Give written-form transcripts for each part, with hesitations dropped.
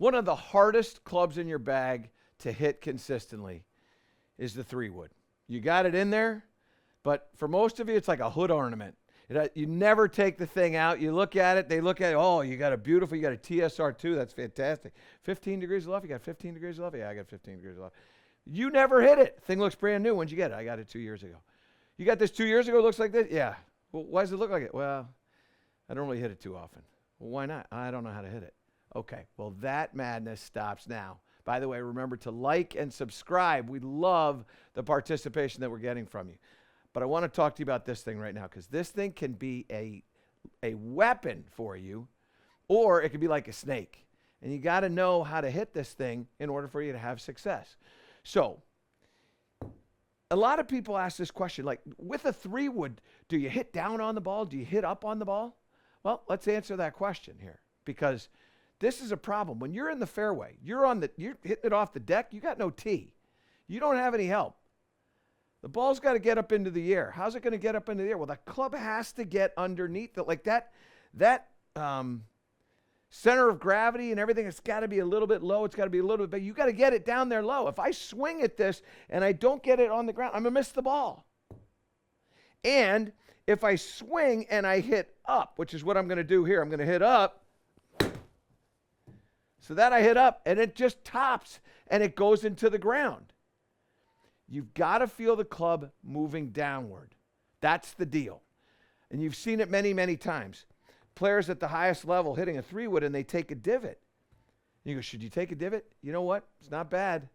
One of the hardest clubs in your bag to hit consistently is the 3-wood. You got it in there, but for most of you, it's like a hood ornament. You never take the thing out. You look at it. They look at it. Oh, you got a TSR2. That's fantastic. 15 degrees of left. You got 15 degrees of left? Yeah, I got 15 degrees of left. You never hit it. Thing looks brand new. When'd you get it? I got it 2 years ago. You got this 2 years ago? It looks like this? Yeah. Well, why does it look like it? Well, I don't really hit it too often. Well, why not? I don't know how to hit it. Okay. Well, that madness stops now. By the way, remember to like and subscribe. We love the participation that we're getting from you. But I want to talk to you about this thing right now, because this thing can be a weapon for you, or it can be like a snake. And you got to know how to hit this thing in order for you to have success. So a lot of people ask this question, like, with a 3-wood, do you hit down on the ball? Do you hit up on the ball? Well, let's answer that question here, because this is a problem. When you're in the fairway, you're hitting it off the deck, you got no tee. You don't have any help. The ball's got to get up into the air. How's it going to get up into the air? Well, the club has to get underneath it. Like that center of gravity and everything, it's got to be a little bit low. It's got to be a little bit big. You got to get it down there low. If I swing at this and I don't get it on the ground, I'm going to miss the ball. And if I swing and I hit up, which is what I'm going to do here, I'm going to hit up. So that I hit up, and it just tops, and it goes into the ground. You've got to feel the club moving downward. That's the deal. And you've seen it many, many times. Players at the highest level hitting a 3-wood, and they take a divot. You go, should you take a divot? You know what? It's not bad.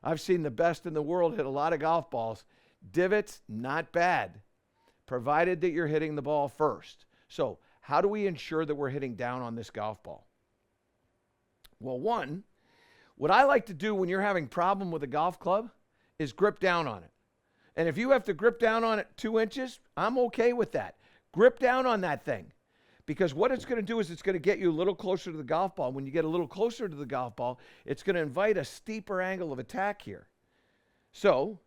I've seen the best in the world hit a lot of golf balls. Divots, not bad, provided that you're hitting the ball first. So how do we ensure that we're hitting down on this golf ball? Well, one, what I like to do when you're having problem with a golf club is grip down on it. And if you have to grip down on it 2 inches, I'm okay with that. Grip down on that thing. Because what it's going to do is it's going to get you a little closer to the golf ball. When you get a little closer to the golf ball, it's going to invite a steeper angle of attack here. So,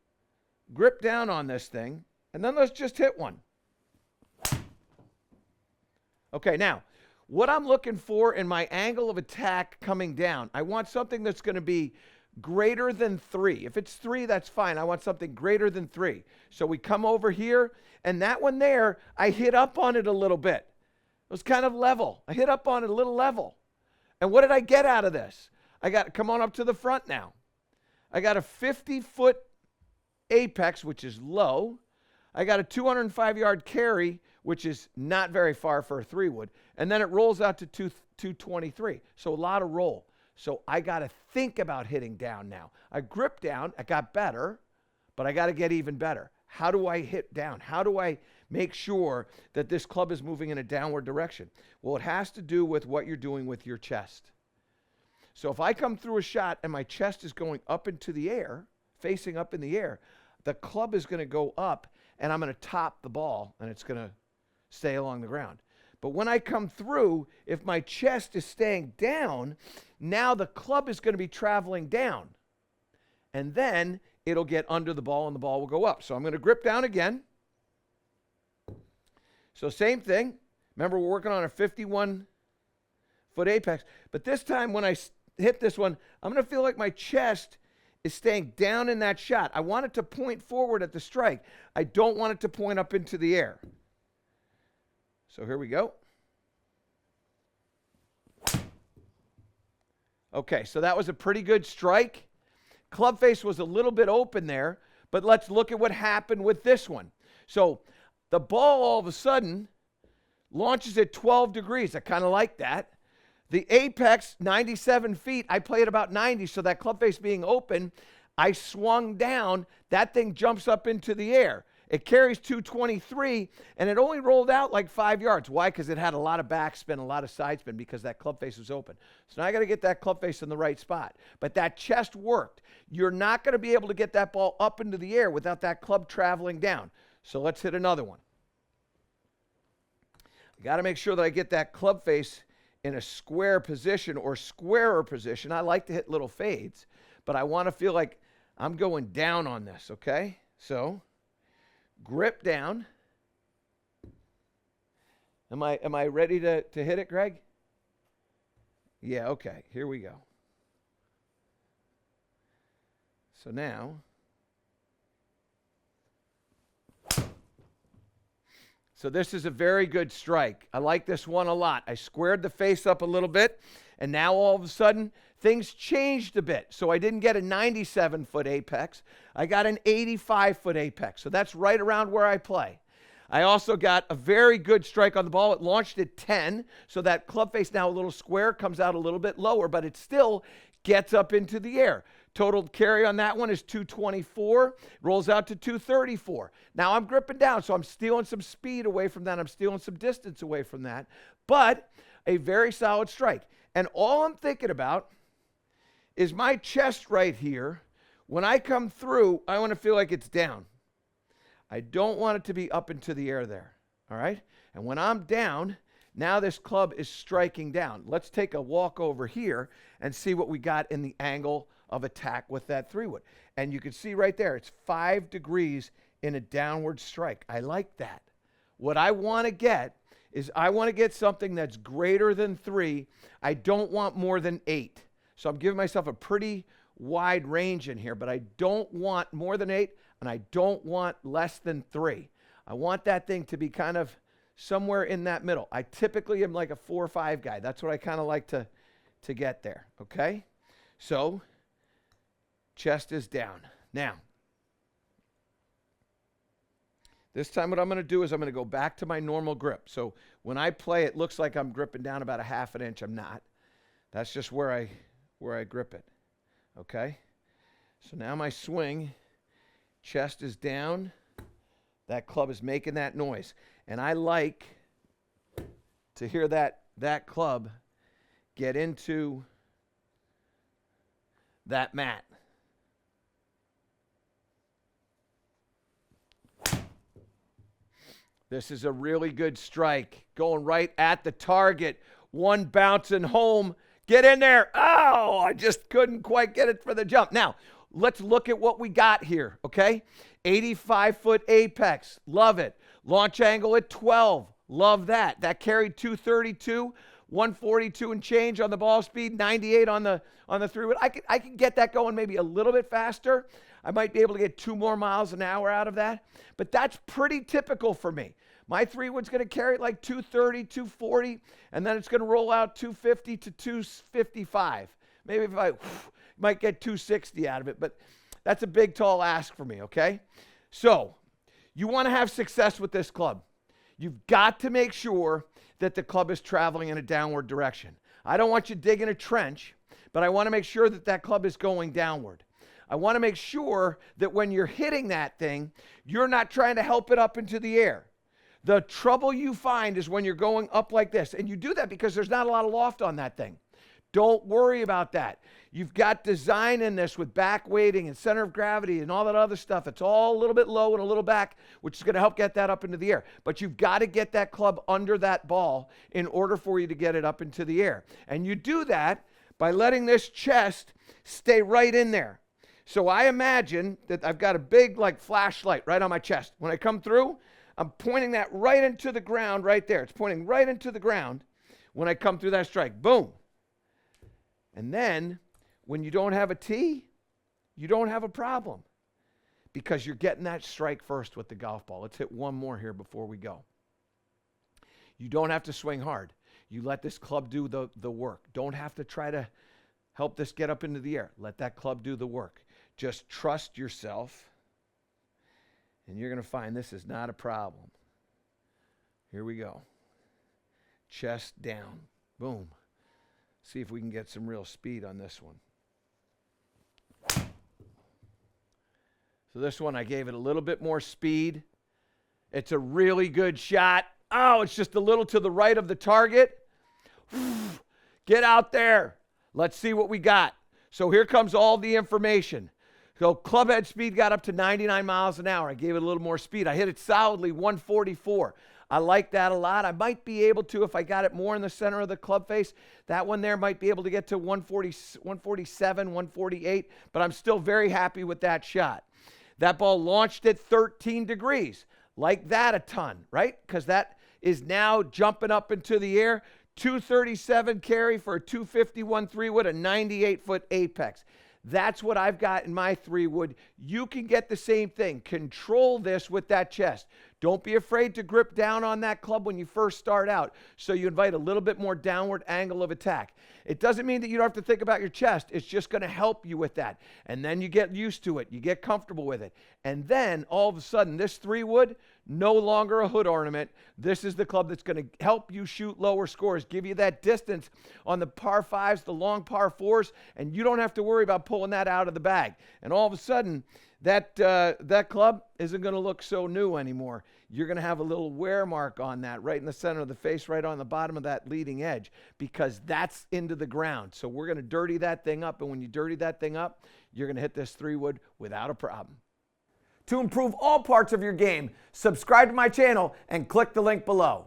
grip down on this thing, and then let's just hit one. Okay, now, what I'm looking for in my angle of attack coming down, I want something that's going to be greater than 3. If it's 3, that's fine. I want something greater than 3. So we come over here, and that one there, I hit up on it a little bit. It was kind of level. I hit up on it a little level. And what did I get out of this? Come on up to the front now. I got a 50-foot apex, which is low. I got a 205-yard carry, which is not very far for a 3-wood. And then it rolls out to 223. So a lot of roll. So I got to think about hitting down now. I gripped down. I got better, but I got to get even better. How do I hit down? How do I make sure that this club is moving in a downward direction? Well, it has to do with what you're doing with your chest. So if I come through a shot and my chest is going up into the air, facing up in the air, the club is going to go up, and I'm going to top the ball, and it's going to stay along the ground. But when I come through, if my chest is staying down, now the club is going to be traveling down. And then it'll get under the ball, and the ball will go up. So I'm going to grip down again. So same thing. Remember, we're working on a 51-foot apex. But this time when I hit this one, I'm going to feel like my chest is staying down in that shot. I want it to point forward at the strike. I don't want it to point up into the air. So here we go. Okay, so that was a pretty good strike. Club face was a little bit open there, but let's look at what happened with this one. So the ball all of a sudden launches at 12 degrees. I kind of like that. The apex, 97 feet. I play at about 90, so that club face being open, I swung down. That thing jumps up into the air. It carries 223, and it only rolled out like 5 yards. Why? Because it had a lot of backspin, a lot of side spin, because that club face was open. So now I got to get that club face in the right spot. But that chest worked. You're not going to be able to get that ball up into the air without that club traveling down. So let's hit another one. I got to make sure that I get that club face in a square position or squarer position. I like to hit little fades, but I want to feel like I'm going down on this, okay? So grip down. Am I ready to hit it, Greg? Yeah, okay. Here we go. So now, so this is a very good strike. I like this one a lot. I squared the face up a little bit, and now all of a sudden, things changed a bit. So I didn't get a 97-foot apex. I got an 85-foot apex. So that's right around where I play. I also got a very good strike on the ball. It launched at 10, so that club face now a little square, comes out a little bit lower, but it still gets up into the air. Total carry on that one is 224, rolls out to 234. Now I'm gripping down, so I'm stealing some speed away from that. I'm stealing some distance away from that, but a very solid strike. And all I'm thinking about is my chest right here. When I come through, I want to feel like it's down. I don't want it to be up into the air there, all right? And when I'm down, now this club is striking down. Let's take a walk over here and see what we got in the angle of attack with that 3-wood. And you can see right there, it's 5 degrees in a downward strike. I like that. What I want to get is I want to get something that's greater than 3. I don't want more than 8. So I'm giving myself a pretty wide range in here, but I don't want more than 8, and I don't want less than 3. I want that thing to be kind of somewhere in that middle. I typically am like a 4 or 5 guy. That's what I kind of like to get there, okay? So chest is down. Now, this time what I'm going to do is I'm going to go back to my normal grip. So when I play, it looks like I'm gripping down about a 1/2 inch. I'm not. That's just where I grip it, okay? So now my swing, chest is down. That club is making that noise. And I like to hear that club get into that mat. This is a really good strike. Going right at the target. One bouncing home. Get in there. Oh, I just couldn't quite get it for the jump. Now, let's look at what we got here, okay? 85-foot apex. Love it. Launch angle at 12. Love that. That carried 232, 142 and change on the ball speed, 98 on the 3-wood. I could get that going maybe a little bit faster. I might be able to get 2 more miles an hour out of that, but that's pretty typical for me. My 3-wood's going to carry like 230, 240, and then it's going to roll out 250 to 255. Maybe if I might get 260 out of it, but that's a big, tall ask for me, okay? So you want to have success with this club. You've got to make sure that the club is traveling in a downward direction. I don't want you digging a trench, but I want to make sure that that club is going downward. I want to make sure that when you're hitting that thing, you're not trying to help it up into the air. The trouble you find is when you're going up like this, and you do that because there's not a lot of loft on that thing. Don't worry about that. You've got design in this with back weighting and center of gravity and all that other stuff. It's all a little bit low and a little back, which is going to help get that up into the air. But you've got to get that club under that ball in order for you to get it up into the air. And you do that by letting this chest stay right in there. So I imagine that I've got a big like flashlight right on my chest. When I come through, I'm pointing that right into the ground right there. It's pointing right into the ground when I come through that strike. Boom. And then when you don't have a tee, you don't have a problem because you're getting that strike first with the golf ball. Let's hit one more here before we go. You don't have to swing hard. You let this club do the work. Don't have to try to help this get up into the air. Let that club do the work. Just trust yourself, and you're going to find this is not a problem. Here we go. Chest down. Boom. See if we can get some real speed on this one. So this one, I gave it a little bit more speed. It's a really good shot. Oh, it's just a little to the right of the target. Get out there. Let's see what we got. So here comes all the information. So club head speed got up to 99 miles an hour. I gave it a little more speed. I hit it solidly 144. I like that a lot. I might be able to, if I got it more in the center of the club face, that one there might be able to get to 140, 147, 148, but I'm still very happy with that shot. That ball launched at 13 degrees. Like that a ton, right? Because that is now jumping up into the air. 237 carry for a 251 3-wood, a 98-foot apex. That's what I've got in my 3-wood. You can get the same thing. Control this with that chest. Don't be afraid to grip down on that club when you first start out, so you invite a little bit more downward angle of attack. It doesn't mean that you don't have to think about your chest. It's just going to help you with that. And then you get used to it. You get comfortable with it. And then all of a sudden, this 3-wood, no longer a hood ornament. This is the club that's going to help you shoot lower scores, give you that distance on the par 5s, the long par 4s, and you don't have to worry about pulling that out of the bag. And all of a sudden, that club isn't going to look so new anymore. You're going to have a little wear mark on that right in the center of the face, right on the bottom of that leading edge, because that's into the ground. So we're going to dirty that thing up, and when you dirty that thing up, you're going to hit this 3-wood without a problem. To improve all parts of your game, subscribe to my channel and click the link below.